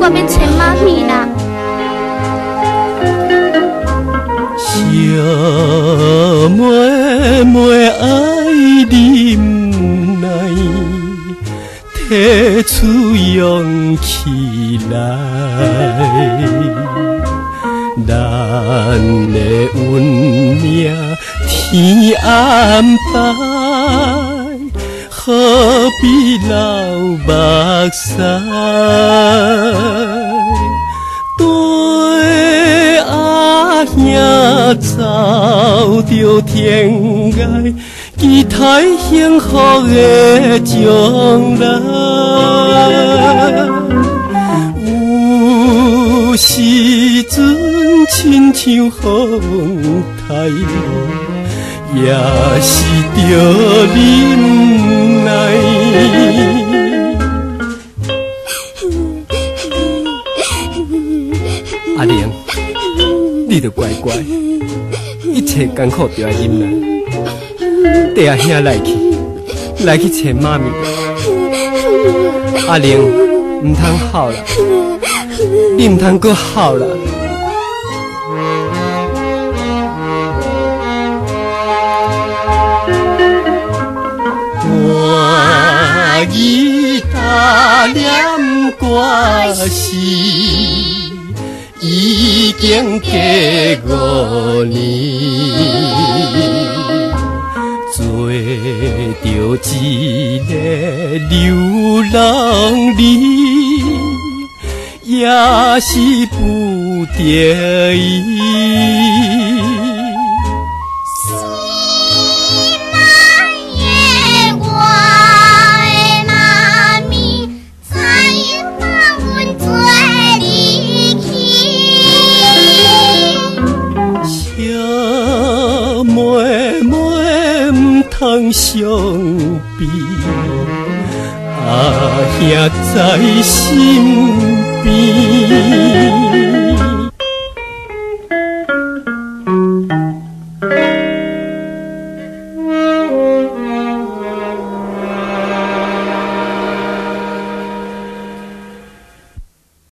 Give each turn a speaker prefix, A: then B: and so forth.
A: 我要找妈咪啦。
B: 小妹妹爱忍耐，提出勇气来。咱的运命天安排，何必流目屎？对阿兄走着天涯，期待幸福的将来。有时阵亲像风台，也是着忍耐。阿玲，你着乖乖，一切艰苦就要忍耐。带阿兄来去找妈咪。阿玲，唔通哭啦，你唔通搁哭啦。我已打念歌诗，已经过5年，做着一个流浪儿，也是不得已。伤悲，阿兄在心。